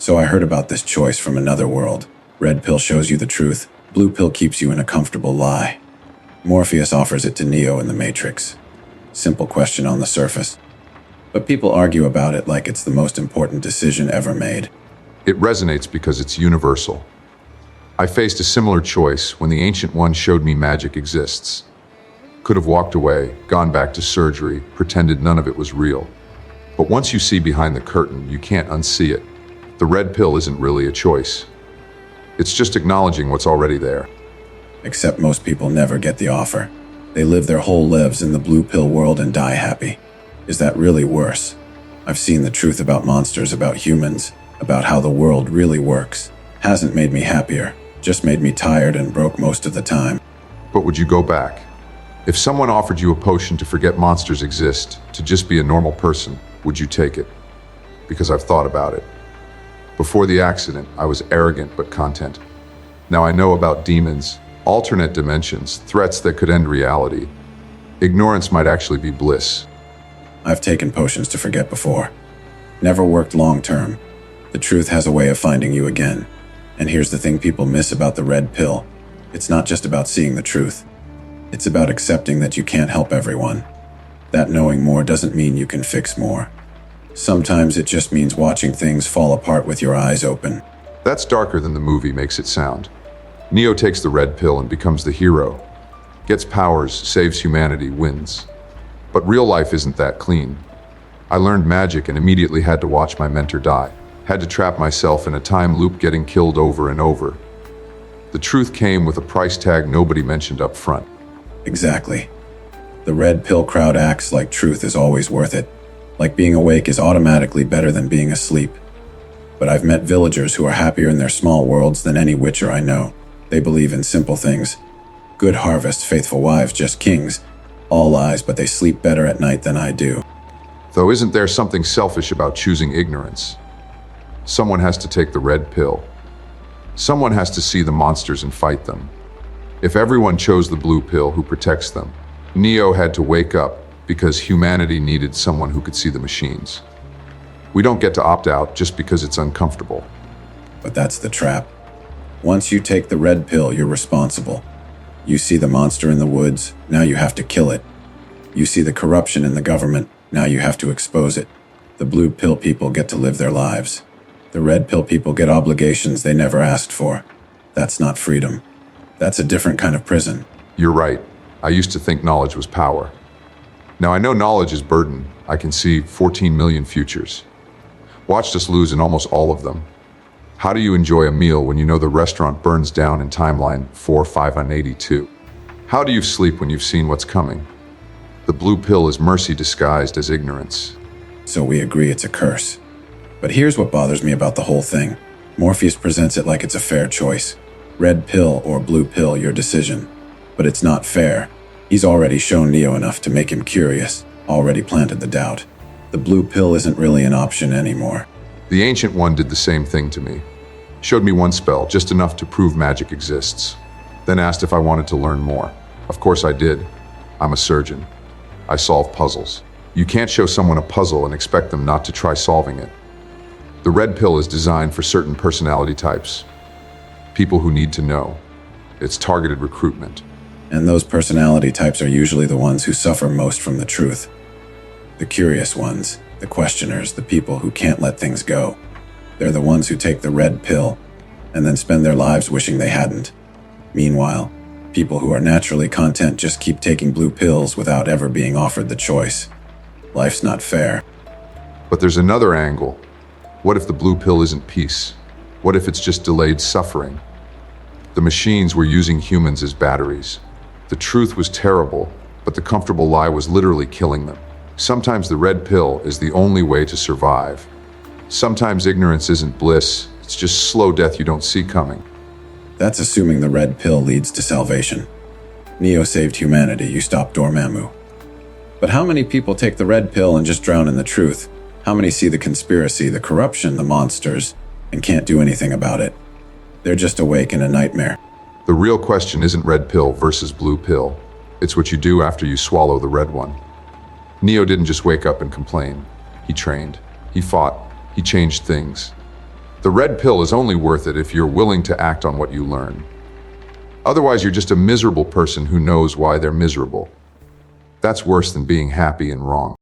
So I heard about this choice from another world. Red pill shows you the truth. Blue pill keeps you in a comfortable lie. Morpheus offers it to Neo in the Matrix. Simple question on the surface. But people argue about it like it's the most important decision ever made. It resonates because it's universal. I faced a similar choice when the Ancient One showed me magic exists. Could have walked away, gone back to surgery, pretended none of it was real. But once you see behind the curtain, you can't unsee it. The red pill isn't really a choice. It's just acknowledging what's already there. Except most people never get the offer. They live their whole lives in the blue pill world and die happy. Is that really worse? I've seen the truth about monsters, about humans, about how the world really works. Hasn't made me happier, just made me tired and broke most of the time. But would you go back? If someone offered you a potion to forget monsters exist, to just be a normal person, would you take it? Because I've thought about it. Before the accident, I was arrogant but content. Now I know about demons, alternate dimensions, threats that could end reality. Ignorance might actually be bliss. I've taken potions to forget before. Never worked long term. The truth has a way of finding you again. And here's the thing people miss about the red pill. It's not just about seeing the truth. It's about accepting that you can't help everyone. That knowing more doesn't mean you can fix more. Sometimes it just means watching things fall apart with your eyes open. That's darker than the movie makes it sound. Neo takes the red pill and becomes the hero. Gets powers, saves humanity, wins. But real life isn't that clean. I learned magic and immediately had to watch my mentor die. Had to trap myself in a time loop getting killed over and over. The truth came with a price tag nobody mentioned up front. Exactly. The red pill crowd acts like truth is always worth it. Like being awake is automatically better than being asleep. But I've met villagers who are happier in their small worlds than any witcher I know. They believe in simple things. Good harvest, faithful wives, just kings. All lies, but they sleep better at night than I do. Though isn't there something selfish about choosing ignorance? Someone has to take the red pill. Someone has to see the monsters and fight them. If everyone chose the blue pill who protects them, Neo had to wake up because humanity needed someone who could see the machines. We don't get to opt out just because it's uncomfortable. But that's the trap. Once you take the red pill, you're responsible. You see the monster in the woods, now you have to kill it. You see the corruption in the government, now you have to expose it. The blue pill people get to live their lives. The red pill people get obligations they never asked for. That's not freedom. That's a different kind of prison. You're right. I used to think knowledge was power. Now I know knowledge is burden. I can see 14 million futures. Watched us lose in almost all of them. How do you enjoy a meal when you know the restaurant burns down in timeline 4582? How do you sleep when you've seen what's coming? The blue pill is mercy disguised as ignorance. So we agree it's a curse. But here's what bothers me about the whole thing. Morpheus presents it like it's a fair choice. Red pill or blue pill, your decision. But it's not fair. He's already shown Neo enough to make him curious, already planted the doubt. The blue pill isn't really an option anymore. The Ancient One did the same thing to me. Showed me one spell, just enough to prove magic exists. Then asked if I wanted to learn more. Of course I did. I'm a surgeon. I solve puzzles. You can't show someone a puzzle and expect them not to try solving it. The red pill is designed for certain personality types. People who need to know. It's targeted recruitment. And those personality types are usually the ones who suffer most from the truth. The curious ones, the questioners, the people who can't let things go. They're the ones who take the red pill and then spend their lives wishing they hadn't. Meanwhile, people who are naturally content just keep taking blue pills without ever being offered the choice. Life's not fair. But there's another angle. What if the blue pill isn't peace? What if it's just delayed suffering? The machines were using humans as batteries. The truth was terrible, but the comfortable lie was literally killing them. Sometimes the red pill is the only way to survive. Sometimes ignorance isn't bliss, it's just slow death you don't see coming. That's assuming the red pill leads to salvation. Neo saved humanity, you stopped Dormammu. But how many people take the red pill and just drown in the truth? How many see the conspiracy, the corruption, the monsters, and can't do anything about it? They're just awake in a nightmare. The real question isn't red pill versus blue pill. It's what you do after you swallow the red one. Neo didn't just wake up and complain. He trained. He fought. He changed things. The red pill is only worth it if you're willing to act on what you learn. Otherwise, you're just a miserable person who knows why they're miserable. That's worse than being happy and wrong.